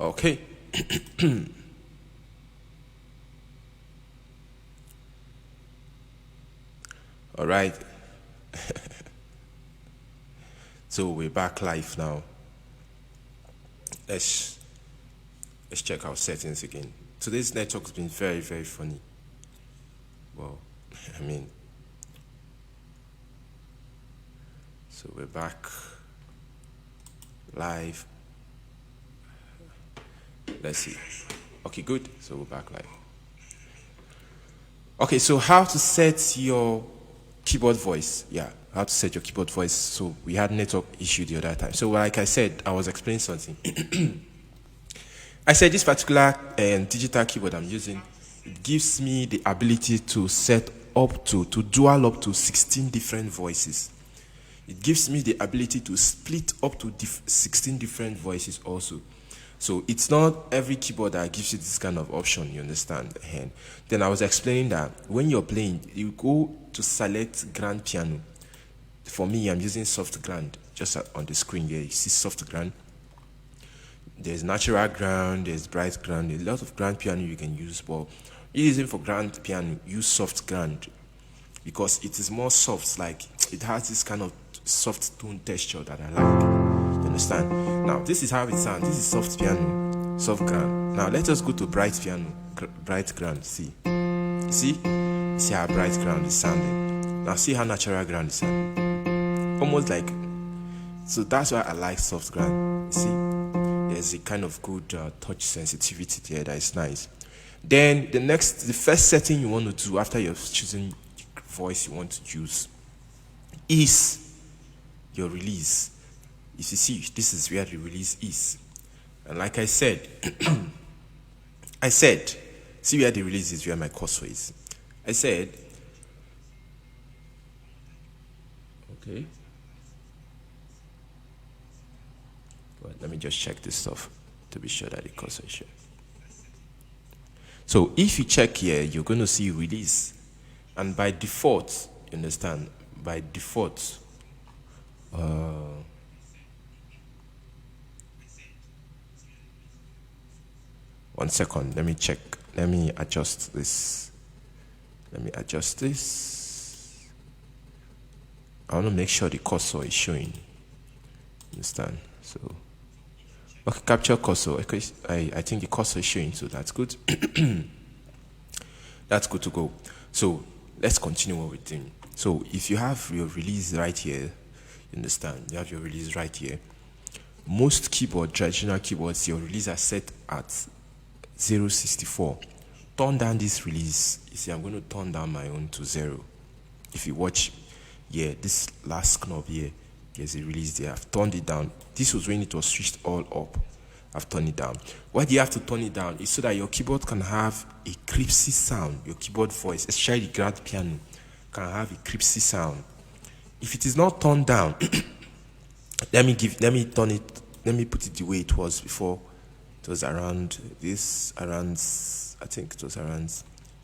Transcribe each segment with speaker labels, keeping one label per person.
Speaker 1: Okay. All right. So we're back live now. Let's let's check our settings again. Today's network's been very, very funny. Well, I mean, so we're back live. Let's see. Okay, good. So we're back live. Okay, so how to set your keyboard voice? Yeah, how to set your keyboard voice. So we had network issue the other time. So like I said, I was explaining something. I said this particular digital keyboard I'm using, it gives me the ability to set up to dual up to 16 different voices. It gives me the ability to split up to 16 different voices also. So it's not every keyboard that gives you this kind of option, you understand? And then I was explaining that when you're playing, you go to select grand piano. For me, I'm using soft grand, just on the screen here. You see soft grand. There's natural ground, there's bright ground, there's a lot of grand piano you can use, but using for grand piano, use soft grand because it is more soft, like it has this kind of soft tone texture that I like. You understand? Now this is how it sounds. This is soft piano, soft grand. Now let us go to bright piano, bright grand. See, you see how bright ground is sounding. Now see how natural ground is sounding. Almost like, so that's why I like soft ground. You see. There's a kind of good touch sensitivity there that is nice. Then the first setting you want to do after you've chosen the voice you want to use is your release. If you see, this is where the release is. And like I said, see where the release is, where my cursor is. I said, okay. Well, let me just check this stuff to be sure that the cursor is sure. So if you check here, you're going to see release. And by default, you understand, by default, one second, let me check. Let me adjust this. I want to make sure the cursor is showing. Understand? So, okay, capture cursor. Okay, I think the cursor is showing, so that's good. That's good to go. So let's continue what we're doing. So if you have your release right here, you understand, you have your release right here. Most traditional keyboards, your release are set at 064. Turn down this release. You see, I'm going to turn down my own to 0. If you watch here, this last knob here, there's a release there. I've turned it down. This was when it was switched all up. I've turned it down. Why do you have to turn it down? It's so that your keyboard can have a crispy sound. Your keyboard voice, especially the grand piano, can have a crispy sound. If it is not turned down, let me put it the way it was before. It was around this, I think it was around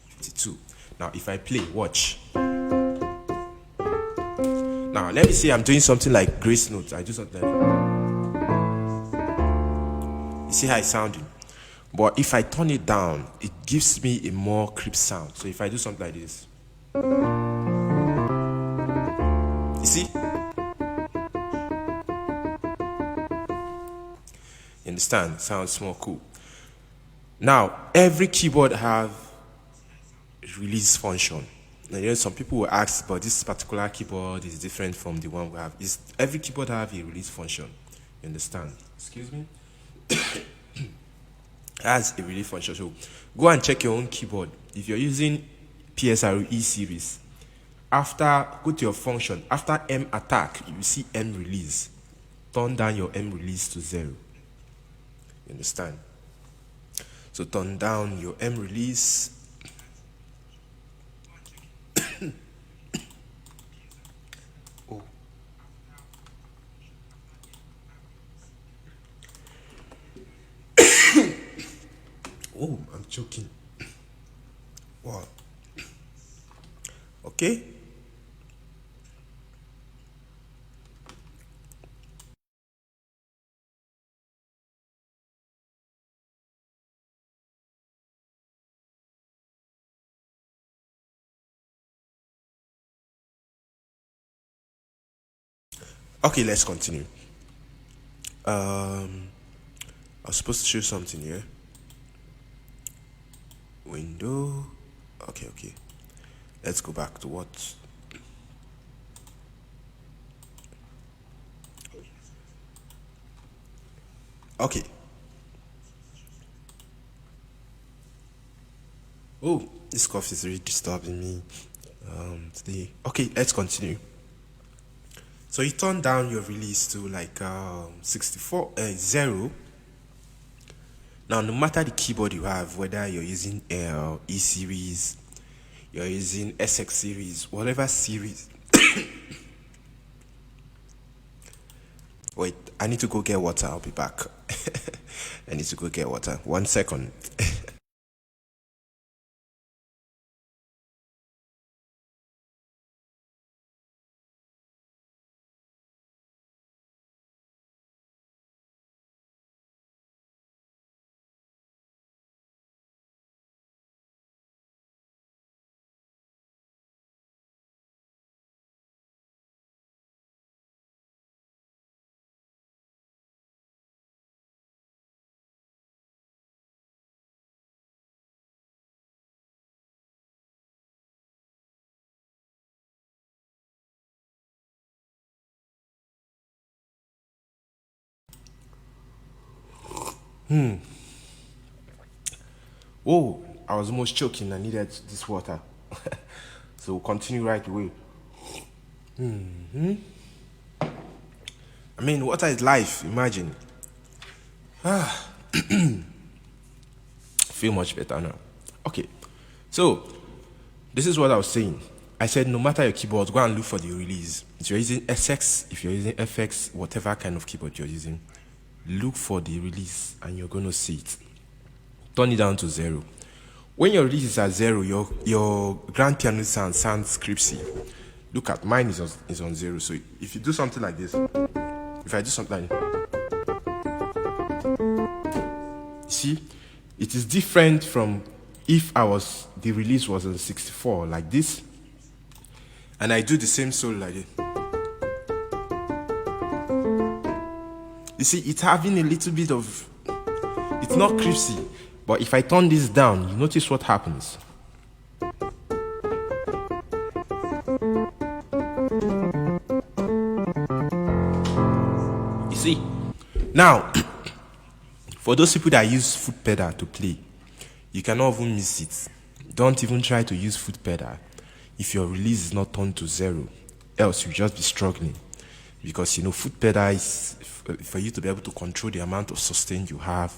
Speaker 1: 52. Now if I play, watch. Now let me say I'm doing something like grace notes. I do something like, you see how it's sounding? But if I turn it down, it gives me a more crisp sound. So if I do something like this, you see? You understand? Sounds more cool. Now, every keyboard have release function. Now, you know, some people will ask, but this particular keyboard is different from the one we have. Every keyboard have a release function. You understand? Excuse me? Has a release function. So go and check your own keyboard. If you're using PSRO E series, go to your function. After M attack, you see M release. Turn down your M release to 0. You understand? So turn down your M release. Oh. Oh, I'm choking. Wow. Okay. Okay, let's continue. I was supposed to show something here. Window. Okay. Let's go back to what. Okay. Oh, this cough is really disturbing me today. Okay, let's continue. So you turn down your release to like 64 0. Now, no matter the keyboard you have, whether you're using E series, you're using SX series, whatever series. Wait, I need to go get water. I'll be back. I need to go get water. 1 second. Oh, I was almost choking. I needed this water. So we'll continue right away. I mean, water is life. Imagine. Feel much better now. Okay. So, this is what I was saying. I said no matter your keyboard, go and look for the release. If you're using SX, if you're using FX, whatever kind of keyboard you're using, look for the release and you're going to see it. Turn it down to 0. When your release is at 0, your grand piano sounds crispy. Look at mine is on 0. So if you do something like this, if I do something like this, see, it is different from if the release was on 64 like this, and I do the same solo like this. You see, it's having a little bit of, it's not crispy, but if I turn this down, you notice what happens. You see, now, for those people that use foot pedal to play, you cannot even miss it. Don't even try to use foot pedal if your release is not turned to 0, else you'll just be struggling. Because foot pedal is for you to be able to control the amount of sustain you have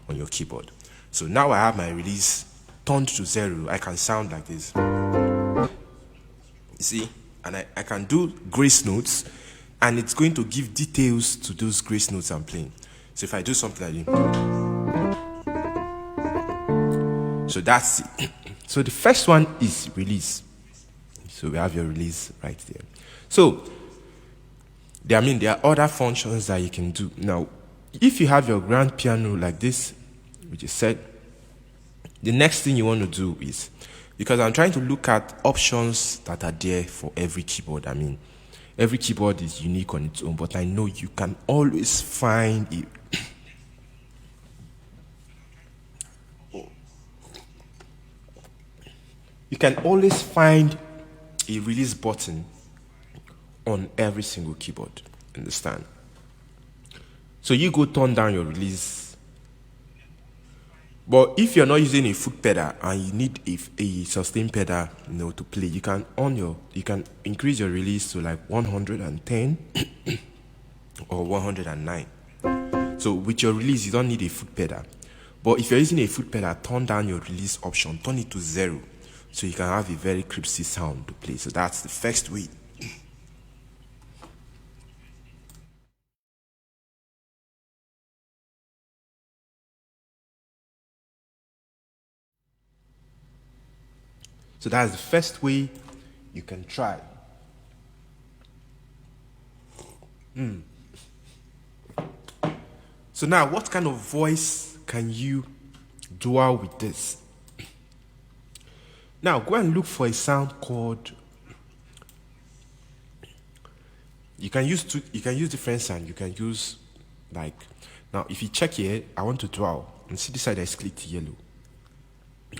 Speaker 1: on your keyboard. So now I have my release turned to 0, I can sound like this. You see? And I can do grace notes, and it's going to give details to those grace notes I'm playing. So if I do something like this, so that's it. So the first one is release. So we have your release right there. So there are other functions that you can do. Now, if you have your grand piano like this, which is set, the next thing you want to do is, because I'm trying to look at options that are there for every keyboard. Every keyboard is unique on its own, but I know you can always find it. You can always find a release button on every single keyboard. Understand? So you go turn down your release. But if you're not using a foot pedal and you need a sustain pedal, to play, you can increase your release to like 110 or 109. So with your release, you don't need a foot pedal. But if you're using a foot pedal, turn down your release option, turn it to 0, so you can have a very crispy sound to play. So that's the first way. So that's the first way you can try. So now, what kind of voice can you dual with this? Now, go and look for a sound called You can use different sound. You can use like now. If you check here, I want to dwell and see this side is clicked yellow.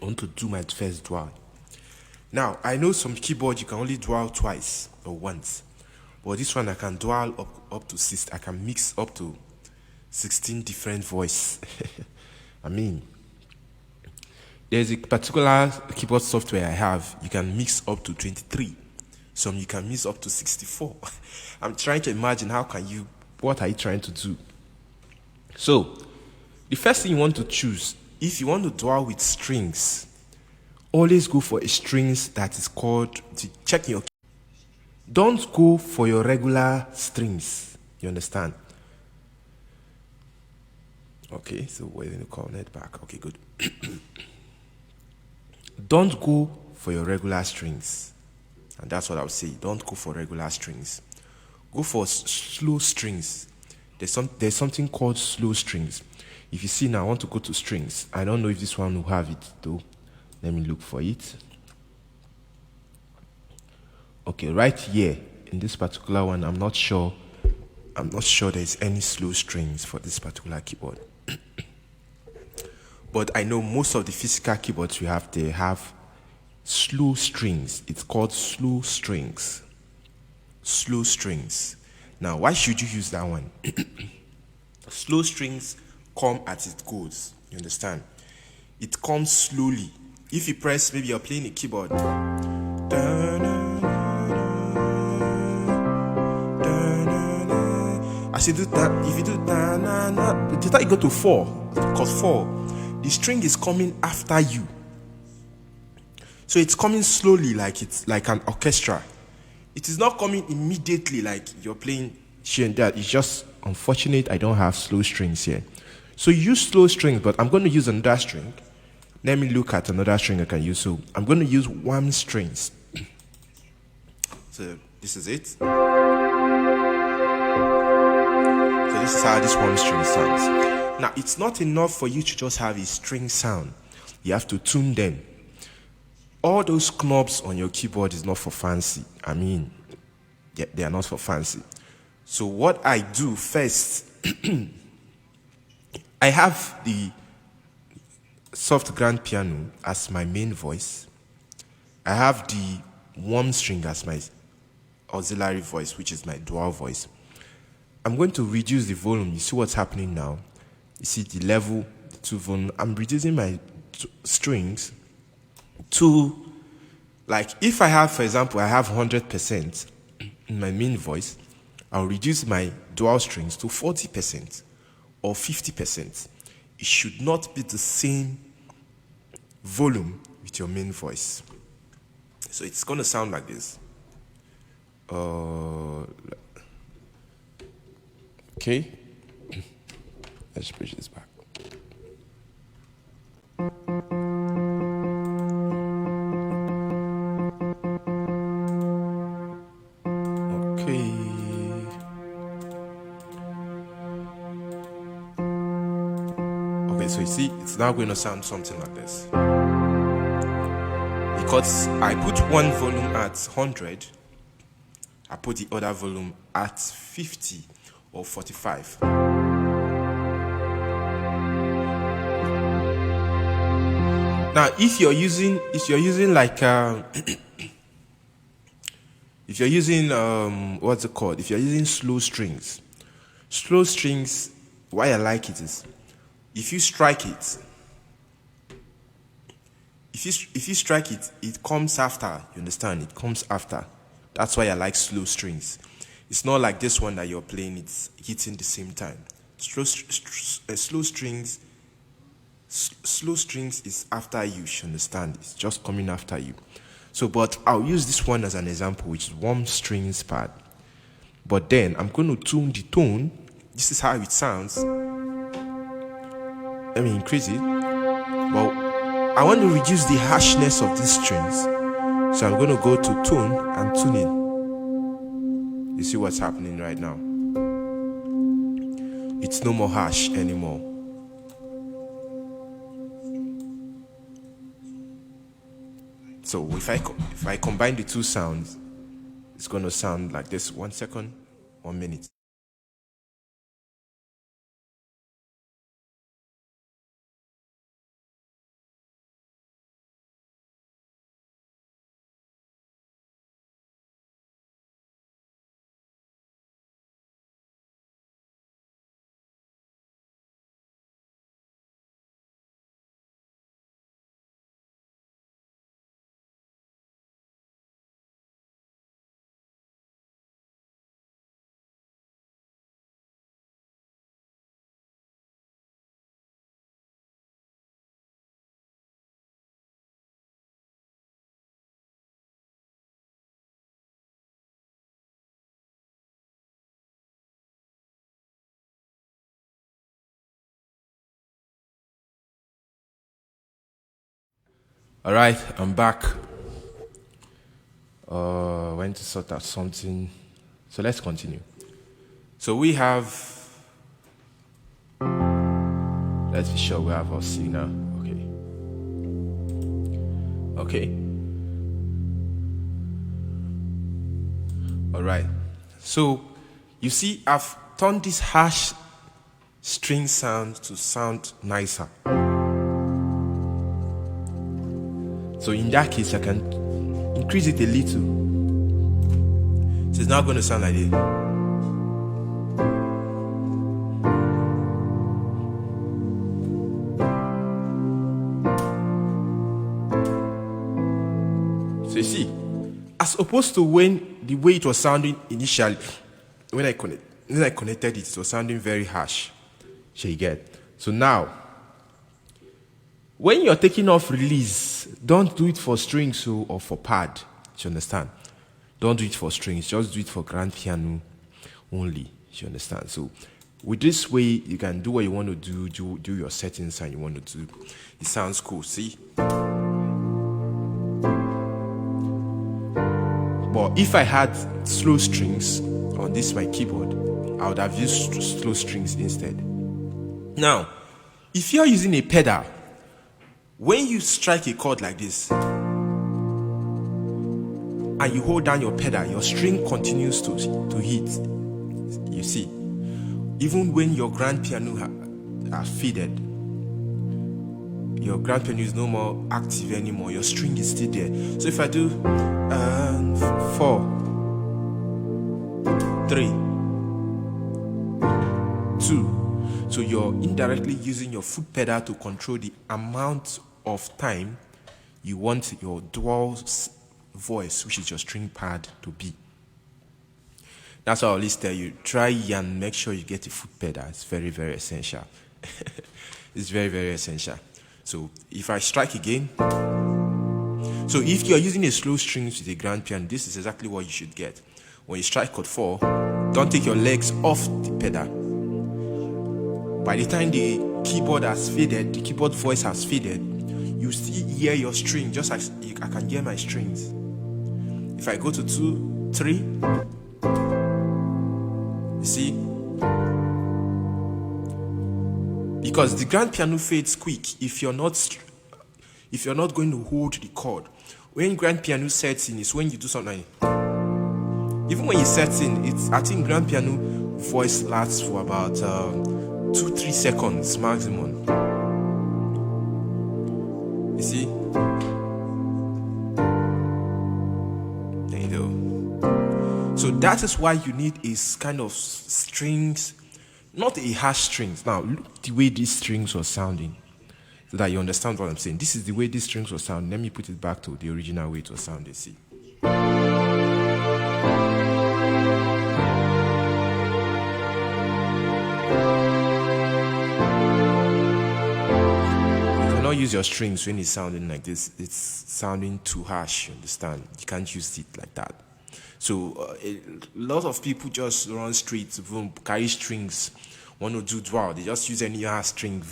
Speaker 1: I want to do my first dwell. Now I know some keyboard you can only dwell twice or once, but this one I can dwell up to six. I can mix up to 16 different voice. I mean, there's a particular keyboard software I have. You can mix up to 23. Some you can mix up to 64. I'm trying to imagine what are you trying to do? So, the first thing you want to choose, if you want to dwell with strings, always go for a strings that is called, check your, don't go for your regular strings. You understand? Okay, so we're going to call it back. Okay, good. Don't go for your regular strings. And that's what I would say. Don't go for regular strings. Go for slow strings. There's something called slow strings. If you see now, I want to go to strings. I don't know if this one will have it though. Let me look for it. Okay, right here in this particular one, I'm not sure there's any slow strings for this particular keyboard. But I know most of the physical keyboards we have, they have slow strings. It's called slow strings. Slow strings. Now, why should you use that one? Slow strings come as it goes. You understand? It comes slowly. If you press, maybe you're playing a keyboard. As you do that, if you do that, you go to 4. Because 4, the string is coming after you. So it's coming slowly, like it's like an orchestra. It is not coming immediately like you're playing here and there. It's just unfortunate I don't have slow strings here. So use slow strings, but I'm going to use another string. Let me look at another string I can use. So I'm going to use one strings. So this is it. So this is how this one string sounds. Now it's not enough for you to just have a string sound. You have to tune them. All those knobs on your keyboard is not for fancy. I mean, they are not for fancy. So what I do first, I have the soft grand piano as my main voice. I have the warm string as my auxiliary voice, which is my dual voice. I'm going to reduce the volume. You see what's happening now? You see the level, the 2 volume. I'm reducing my strings to, like, if I have, for example, I have 100% in my main voice, I'll reduce my dual strings to 40% or 50%. It should not be the same volume with your main voice. So it's going to sound like this. Okay. Let's push this back. Okay, so you see, it's now going to sound something like this. Because I put one volume at 100, I put the other volume at 50 or 45. Now, if you're using like if you're using what's it called? If you're using slow strings, why I like it is if you strike it, it comes after. You understand? It comes after. That's why I like slow strings. It's not like this one that you're playing, it's hitting the same time. Slow strings is after you should understand. It's just coming after you. So, but I'll use this one as an example, which is warm strings pad. But then I'm going to tune the tone. This is how it sounds. Let me increase it. Well, I want to reduce the harshness of these strings. So I'm going to go to tune and tuning. You see what's happening right now? It's no more harsh anymore. So if I combine the two sounds, it's going to sound like this. 1 second. 1 minute. All right, I'm back. Went to sort out something. So let's continue. So we have. Let's be sure we have our signal. Okay. Okay. All right. So you see, I've turned this harsh string sound to sound nicer. So in that case, I can increase it a little. So it's not going to sound like this. So you see, as opposed to when the way it was sounding initially, when I connected it was sounding very harsh. So you get. So now, when you're taking off release, don't do it for strings or for pad. You understand? Don't do it for strings. Just do it for grand piano only. You understand? So with this way, you can do what you want to do your settings and you want to do. It sounds cool. See? But if I had slow strings on this my keyboard, I would have used slow strings instead. Now, if you're using a pedal, when you strike a chord like this and you hold down your pedal, your string continues to hit. You see, even when your grand piano are faded, your grand piano is no more active anymore, your string is still there. So if I do 4, 3, 2, so you're indirectly using your foot pedal to control the amount of time you want your dual voice, which is your string pad, to be. That's why I always tell you, try and make sure you get a foot pedal. It's very, very essential. It's very, very essential. So if I strike again, so if you're using a slow strings with a grand piano, this is exactly what you should get. When you strike chord 4, don't take your legs off the pedal. By the time the keyboard has faded, the keyboard voice has faded, you still hear your string, just like I can hear my strings. If I go to 2, 3, you see? Because the grand piano fades quick if you're not going to hold the chord. When grand piano sets in, is when you do something. Even when you set in, I think grand piano voice lasts for about 2-3 seconds maximum. You see? There you go. So that is why you need a kind of strings, not a harsh strings. Now look the way these strings were sounding, so that you understand what I'm saying. This is the way these strings were sounding. Let me put it back to the original way it was sounding. See? Use your strings when it's sounding like this. It's sounding too harsh, you understand? You can't use it like that. So a lot of people just run straight, boom, carry strings, want to do dual. They just use any harsh string,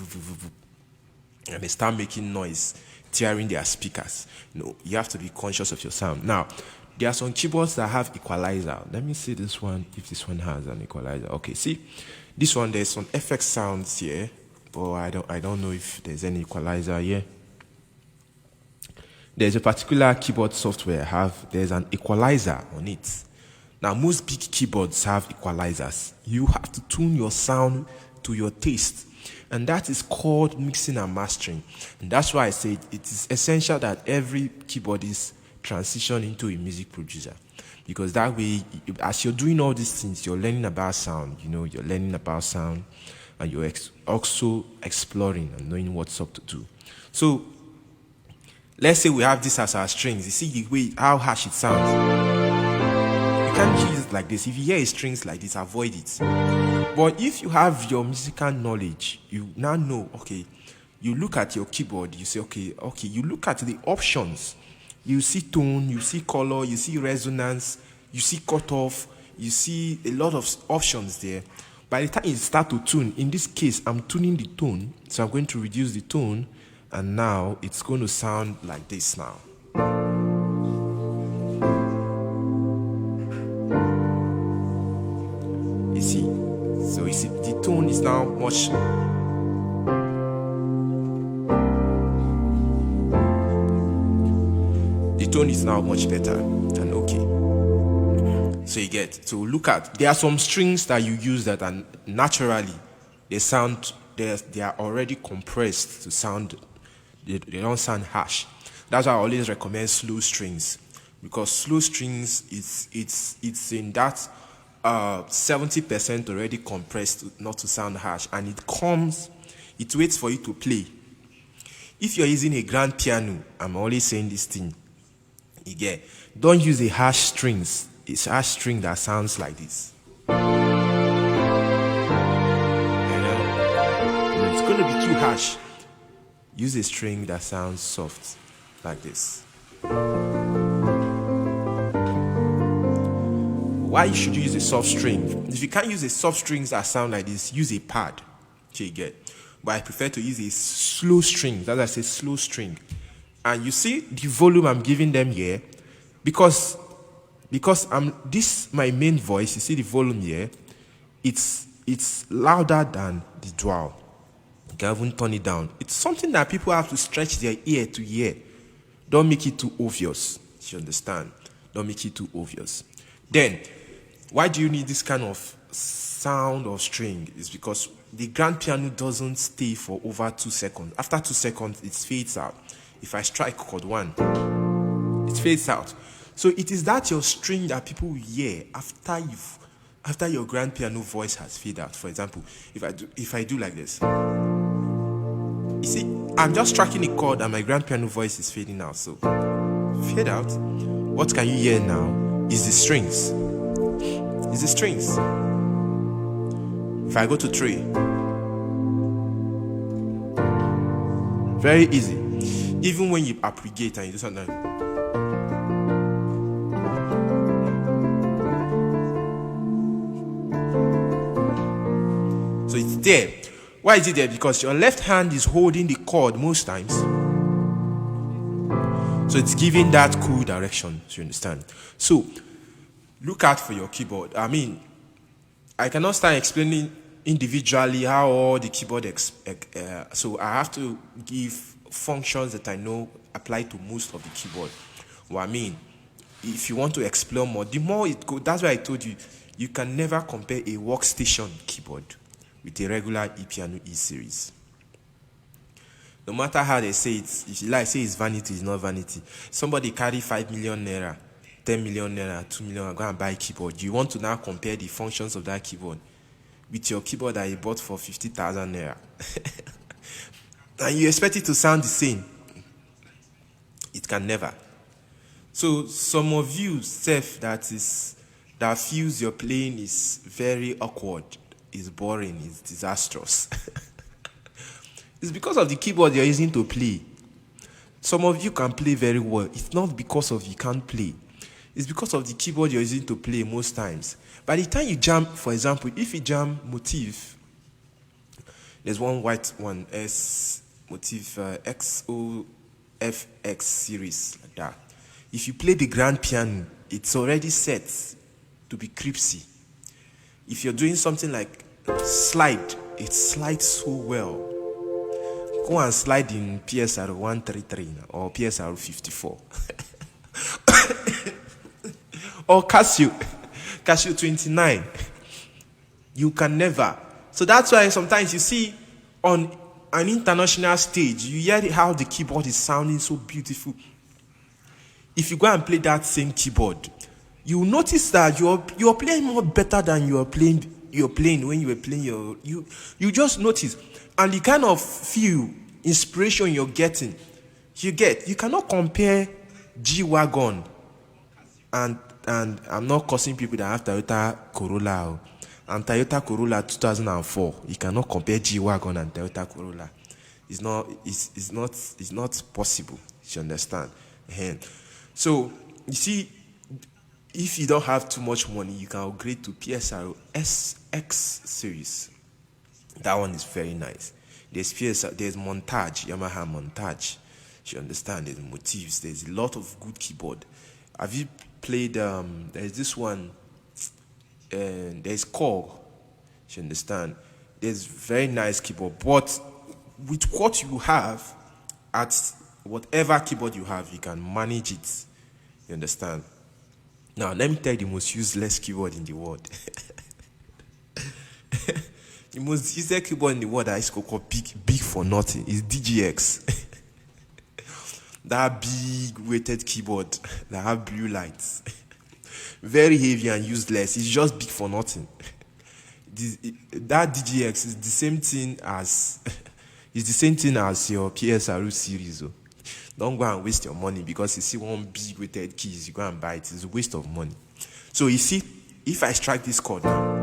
Speaker 1: and they start making noise, tearing their speakers. No, you have to be conscious of your sound. Now, there are some keyboards that have equalizer. Let me see this one, if this one has an equalizer. Okay, see, this one, there's some FX sounds here. But I don't know if there's any equalizer here. There's a particular keyboard software I have. There's an equalizer on it. Now, most big keyboards have equalizers. You have to tune your sound to your taste. And that is called mixing and mastering. And that's why I say it is essential that every keyboardist transition into a music producer. Because that way, as you're doing all these things, you're learning about sound. You're learning about sound, and you're also exploring and knowing what's up to do. So, let's say we have this as our strings. You see the way how harsh it sounds. You can't use it like this. If you hear strings like this, avoid it. But if you have your musical knowledge, you now know, okay, you look at your keyboard, you say, okay, you look at the options. You see tone, you see color, you see resonance, you see cutoff, you see a lot of options there. By the time you start to tune, in this case, I'm tuning the tone, so I'm going to reduce the tone, and now it's going to sound like this now. You see? So you see, the tone is now much... The tone is now much better and okay. So you get to look at, there are some strings that you use that are naturally, they are already compressed to sound, they don't sound harsh. That's why I always recommend slow strings, because slow strings it's in that 70% already compressed not to sound harsh, and it waits for you to play. If you're using a grand piano, I'm always saying this thing, don't use a harsh strings. It's a harsh string that sounds like this. It's going to be too harsh. Use a string that sounds soft, like this. Why should you use a soft string? If you can't use a soft strings that sound like this, use a pad. But I prefer to use a slow string. That's why I say slow string. And you see the volume I'm giving them here, because this my main voice. You see the volume here, it's louder than the dual. You can even turn it down. It's something that people have to stretch their ear to hear. Don't make it too obvious. You understand? Don't make it too obvious. Then, why do you need this kind of sound of string? It's because the grand piano doesn't stay for over 2 seconds. After 2 seconds, it fades out. If I strike chord 1, it fades out. So it is that your string that people will hear after your grand piano voice has faded out. For example, if I do like this, you see, I'm just striking a chord and my grand piano voice is fading out. So fade out. What can you hear now is the strings. It's the strings. If I go to 3, very easy. Even when you aggregate and you do something, so it's there. Why is it there? Because your left hand is holding the chord most times, so it's giving that cool direction. You understand? So look out for your keyboard. I cannot start explaining individually how all the keyboard so I have to give functions that I know apply to most of the keyboard. If you want to explore more, the more it goes, that's why I told you, you can never compare a workstation keyboard with a regular ePiano E series. No matter how they say it, if you say it's vanity, it's not vanity. Somebody carry 5 million naira, 10 million naira, 2 million, go and buy a keyboard. You want to now compare the functions of that keyboard with your keyboard that you bought for 50,000 naira. And you expect it to sound the same. It can never. So some of you that feels your playing is very awkward, is boring, is disastrous. It's because of the keyboard you're using to play. Some of you can play very well. It's not because of you can't play. It's because of the keyboard you're using to play most times. By the time you jam, for example, if you jam motif, there's one white one, motif XOFX series, like that. If you play the grand piano, it's already set to be cripsy. If you're doing something like slide, it slides so well. Go and slide in PSR 133 or PSR 54 or Casio. Casio 29. You can never. So that's why sometimes you see on an international stage, you hear how the keyboard is sounding so beautiful. If you go and play that same keyboard, you will notice that you're playing more better than you're playing when you were playing you just notice. And the kind of feel, inspiration you're getting, you cannot compare G-Wagon and I'm not cursing people that have Toyota Corolla and Toyota Corolla 2004. You cannot compare G-Wagon and Toyota Corolla. It's not possible. You understand? So you see, if you don't have too much money, you can upgrade to PSR SX series. That one is very nice. There's PSR, there's Montage, Yamaha Montage. You understand? There's motifs. There's a lot of good keyboard. Have you played? There's this one. There's Korg. You understand? There's very nice keyboard, but with what you have, at whatever keyboard you have, you can manage it. You understand? Now, let me tell you the most useless keyboard in the world. The most useless keyboard in the world that is called big for nothing is DGX. That big weighted keyboard that have blue lights. Very heavy and useless. It's just big for nothing. That DGX is the same thing as your PSRU series. Don't go and waste your money because you see one big weighted keys, you go and buy it. It's a waste of money. So you see, if I strike this chord now,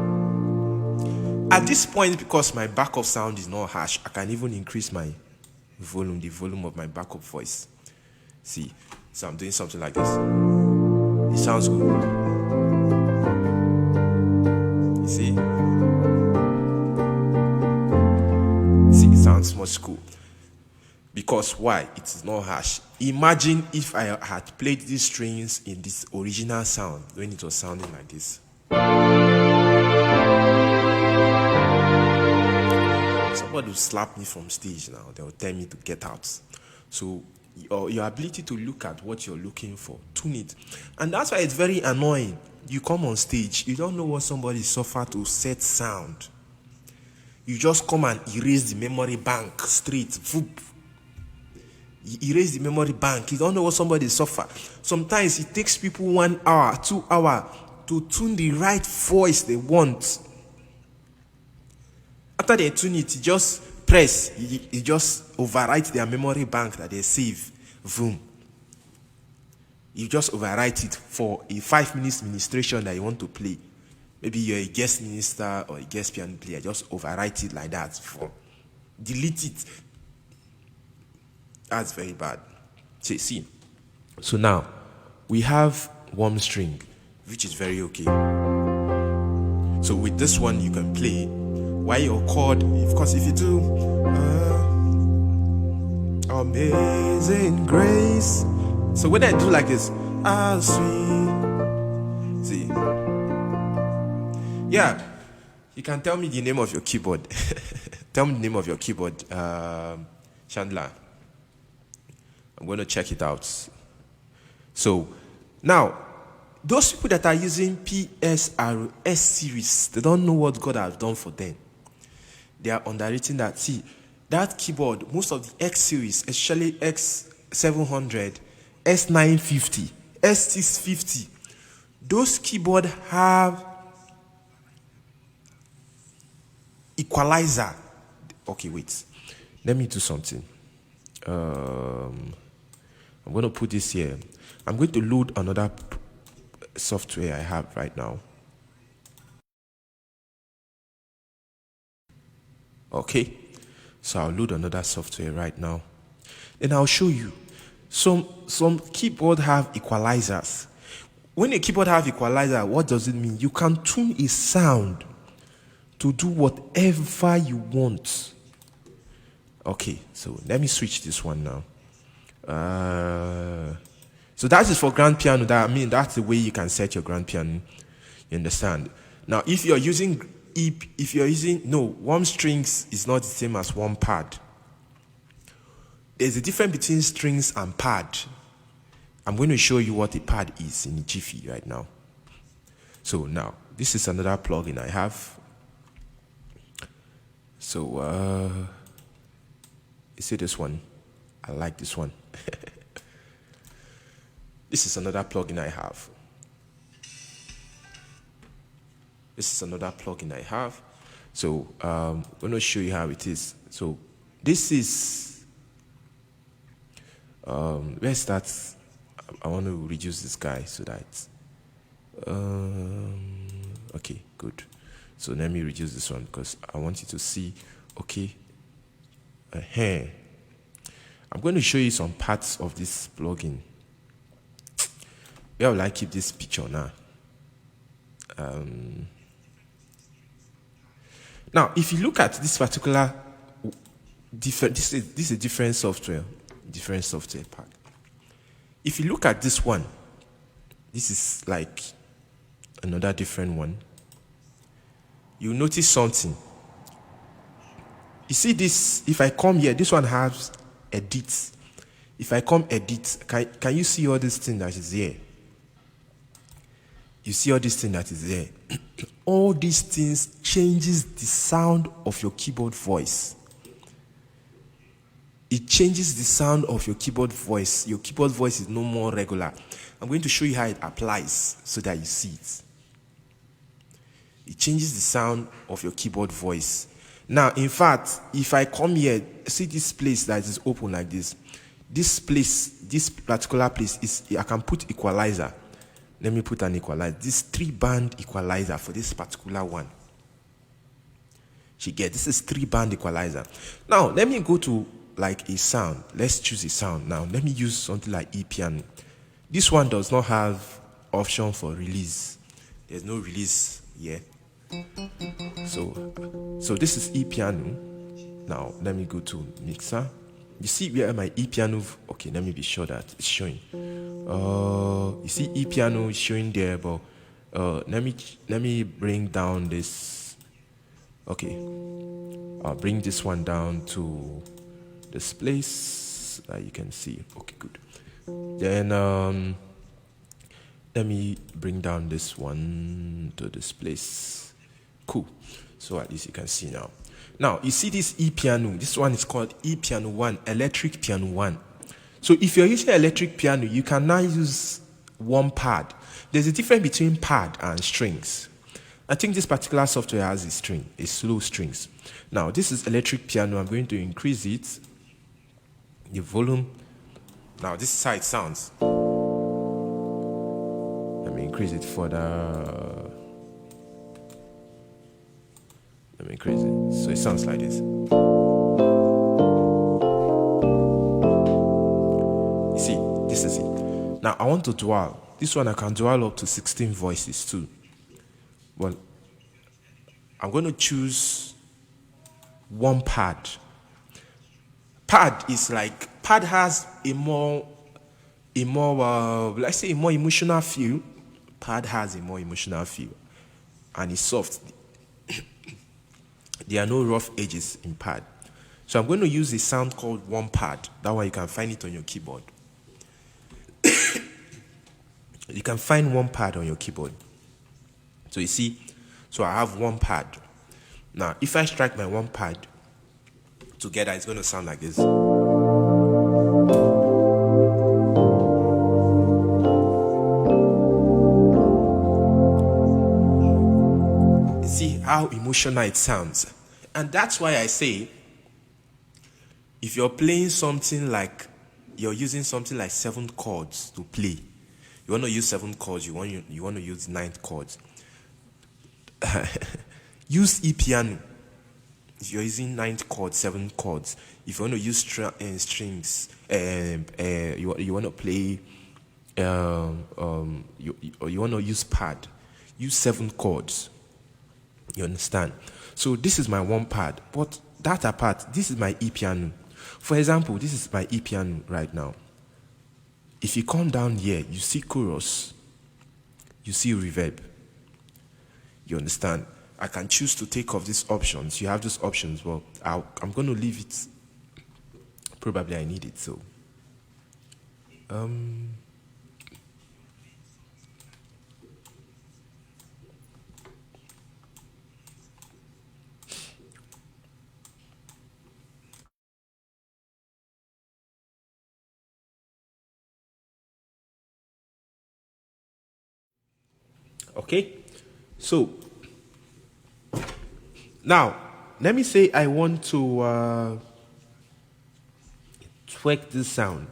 Speaker 1: at this point, because my backup sound is not harsh, I can even increase my volume, the volume of my backup voice. See, so I'm doing something like this. It sounds good. You see? See, it sounds much cool. Because why? It is not harsh. Imagine if I had played these strings in this original sound when it was sounding like this. Somebody will slap me from stage now. They will tell me to get out. So your ability to look at what you're looking for, tune it. And that's why it's very annoying. You come on stage, you don't know what somebody suffered to set sound. You just come and erase the memory bank straight. Whoop. You erase the memory bank. You don't know what somebody suffered. Sometimes it takes people 1 hour, 2 hours to tune the right voice they want. After they tune it, you just press. You just overwrite their memory bank that they save. Boom. You just overwrite it for a 5 minutes ministration that you want to play. Maybe you're a guest minister or a guest piano player. Just overwrite it like that. Delete it. That's very bad. See. So now, we have warm string, which is very okay. So with this one, you can play. While your chord, of course, if you do Amazing Grace. So when I do like this, sweet. See. Yeah. You can tell me the name of your keyboard. Tell me the name of your keyboard, Chandler. I'm going to check it out. So, now, those people that are using PSR S series, they don't know what God has done for them. They are underrating that. See, that keyboard, most of the X series, especially X700, S950, S650, those keyboards have equalizer. Okay, wait. Let me do something. I'm going to put this here. I'm going to load another software I have right now. Okay. So I'll load another software right now. Then I'll show you. Some keyboard have equalizers. When a keyboard have equalizer, what does it mean? You can tune a sound to do whatever you want. Okay, so let me switch this one now. So that is for grand piano. That's the way you can set your grand piano. You understand? Now, if you're using warm strings is not the same as warm pad. There's a difference between strings and pad. I'm going to show you what a pad is in a jiffy right now. So now, this is another plugin I have. So, you see this one? I like this one. This is another plugin I have. So, I'm going to show you how it is. So, this is, let's start. I want to reduce this guy so that, okay, good. So let me reduce this one because I want you to see, okay, I'm going to show you some parts of this plugin. Where will I keep this picture now? Now, if you look at this particular this is a different software pack. If you look at this one, this is like another different one. You notice something. You see this, if I come here, this one has edit. If I come edit, can you see all this thing that is here? You see all this thing that is there. All these things changes the sound of your keyboard voice. It changes the sound of your keyboard voice. Your keyboard voice is no more regular. I'm going to show you how it applies so that you see it. It changes the sound of your keyboard voice. Now, in fact, if I come here, see this place that is open like this. This place, this particular place is, I can put equalizer. Let me put an equalizer. This 3-band equalizer for this particular one. This is 3-band equalizer. Now, let me go to like a sound. Let's choose a sound. Now, let me use something like ePiano. This one does not have option for release. There's no release here. So this is ePiano. Now, let me go to mixer. You see where my ePiano, okay, let me be sure that it's showing. You see ePiano is showing there, but let me bring down this. Okay, I'll bring this one down to this place that you can see. Okay, good. Then let me bring down this one to this place. Cool. So at least you can see now. Now you see this ePiano. This one is called ePiano 1, electric piano 1. So if you're using electric piano, you can now use one pad. There's a difference between pad and strings. I think this particular software has a string, a slow strings. Now this is electric piano. I'm going to increase it, the volume. Now this is how it sounds. Let me increase it further. Let me increase it. So it sounds like this. This is it. Now I want to dual. This one I can dual up to 16 voices too. Well, I'm going to choose one pad. Pad has a more let's say a more emotional feel. Pad has a more emotional feel, and it's soft. There are no rough edges in pad. So I'm going to use a sound called one pad. That way you can find it on your keyboard. You can find one pad on your keyboard. So you see, so I have one pad. Now, if I strike my one pad together, it's going to sound like this. See how emotional it sounds. And that's why I say, if you're playing something like, you're using something like 7 chords to play, you want to use 7 chords, you want to use 9 chords. Use ePiano. If you're using 9 chords, 7 chords. If you want to use strings, you want to play, you want to use pad, use 7 chords. You understand? So this is my one pad, but that apart, this is my ePiano. For example, this is my ePiano right now. If you come down here, you see chorus, you see reverb. You understand? I can choose to take off these options. You have these options. Well, I'm going to leave it. Probably I need it. So, Okay? So, now, let me say I want to tweak this sound.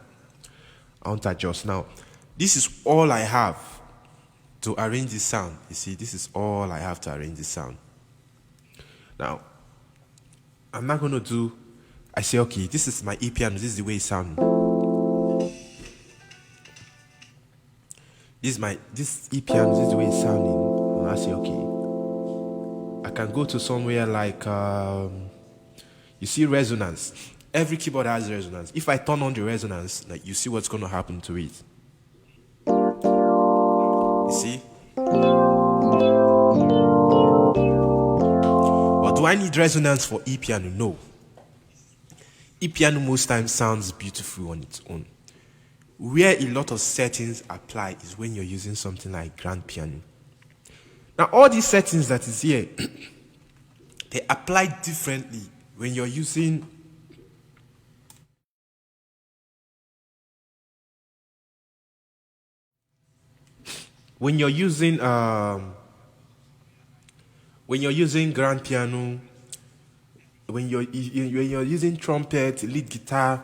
Speaker 1: I want to adjust. Now, this is all I have to arrange this sound. You see, this is all I have to arrange this sound. Now, I'm not going to do, I say, okay, this is my E piano, this is the way it sounds. This E piano, this is the way it's sounding. And I say, okay, I can go to somewhere like, you see resonance. Every keyboard has resonance. If I turn on the resonance, like, you see what's going to happen to it. You see? But do I need resonance for E piano? No. E piano most times sounds beautiful on its own. Where a lot of settings apply is when you're using something like grand piano. Now, all these settings that is here, they apply differently when you're using grand piano, when you're using trumpet, lead guitar,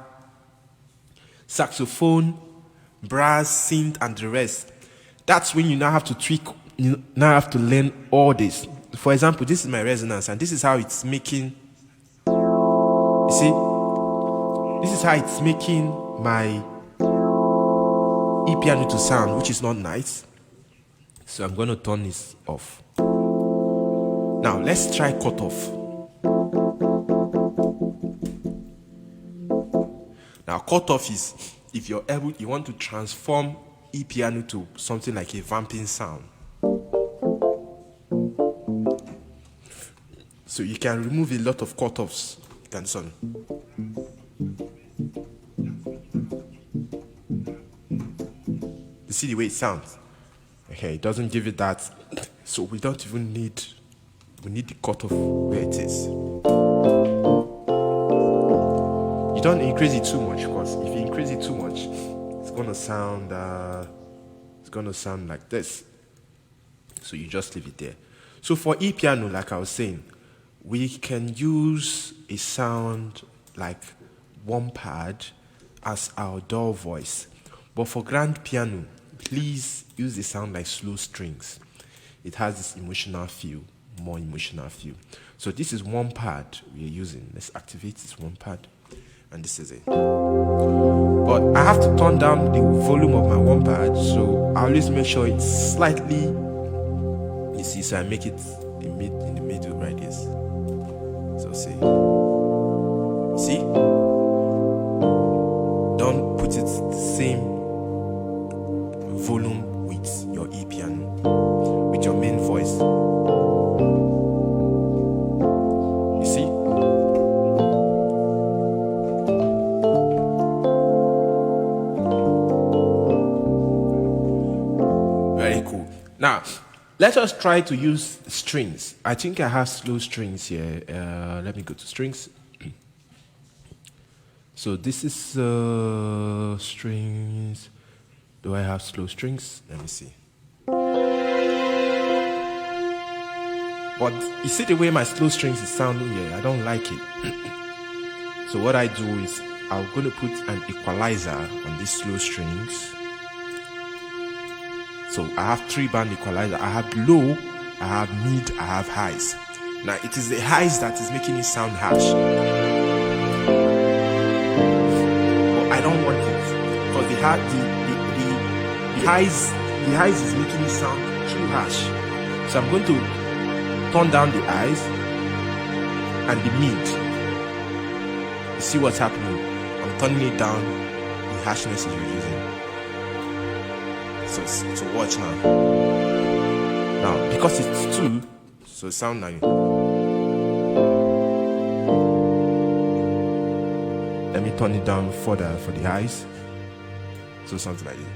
Speaker 1: saxophone, brass, synth, and the rest. That's when you now have to tweak, you now have to learn all this. For example, this is my resonance, and this is how it's making, you see, this is how it's making my E piano to sound, which is not nice. So I'm going to turn this off. Now, let's try cutoff. Now, cutoff is if you want to transform E piano to something like a vamping sound. So you can remove a lot of cutoffs. You can sound. You see the way it sounds? Okay, it doesn't give it that. So we don't even need, we need the cutoff where it is. You don't increase it too much, because if you increase it too much, it's gonna sound like this. So you just leave it there. So for E piano, like I was saying, we can use a sound like one pad as our dull voice. But for grand piano, please use a sound like slow strings. It has this emotional feel, more emotional feel. So this is one pad we are using. Let's activate this one pad. And this is it. But I have to turn down the volume of my one pad, so I always make sure it's slightly, you see, so I make it in the middle right this. So see, don't put it the same volume with your E piano, with your main voice. You see? Very cool. Now, let us try to use strings. I think I have slow strings here. Let me go to strings. So this is strings. Do I have slow strings? Let me see. But you see the way my slow strings is sounding here? I don't like it. So what I do is I'm going to put an equalizer on these slow strings. So I have 3-band equalizer. I have low, I have mid, I have highs. Now it is the highs that is making it sound harsh. But I don't want it, because the highs is making it sound too harsh. So I'm going to turn down the highs and the mid. You see what's happening? I'm turning it down, the harshness is reducing. So watch now. Now, because it's 2, so it sounds like. Let me turn it down further for the highs. So something like this.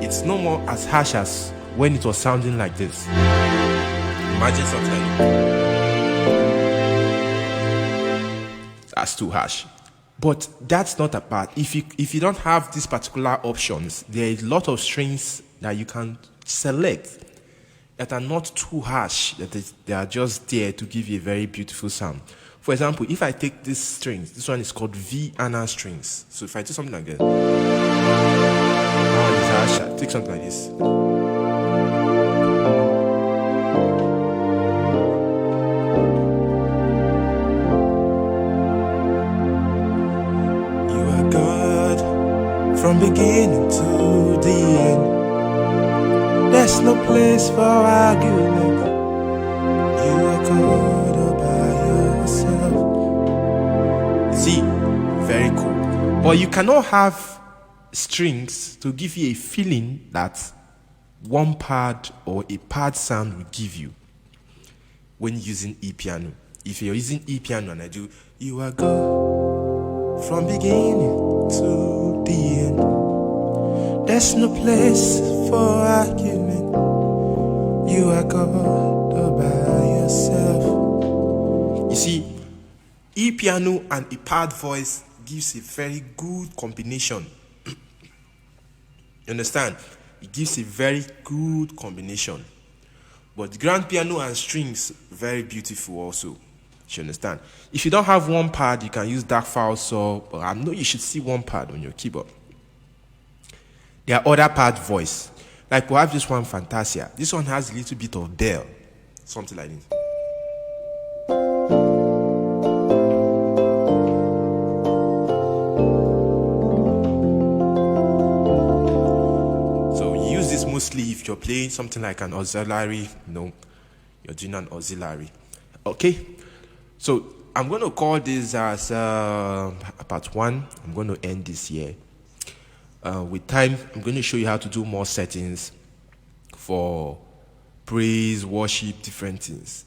Speaker 1: It's no more as harsh as when it was sounding like this. Imagine something like this. That's too harsh. But that's not a part. If you don't have these particular options, there is a lot of strings that you can select that are not too harsh, they are just there to give you a very beautiful sound. For example, if I take these strings, this one is called V Anna strings. So if I do something like this, take something like this. You are God from beginning to the end. There's no place for argument. You are God all by yourself. See, very cool. But you cannot have strings to give you a feeling that one pad or a pad sound will give you when using E-piano. If you're using E-piano and I do, you are God from beginning to the end. There's no place for argument. You are God all by yourself. You see, E-piano and a pad voice gives a very good combination. You understand? It gives a very good combination. But grand piano and strings, very beautiful also. You understand? If you don't have one pad, you can use dark file saw, but I know you should see one pad on your keyboard. There are other pad voice. Like we have this one, Fantasia. This one has a little bit of bell. Something like this. So you use this mostly if you're playing something like an auxiliary. No, you're doing an auxiliary. Okay? So I'm going to call this as part 1. I'm going to end this here. With time, I'm going to show you how to do more settings for praise, worship, different things.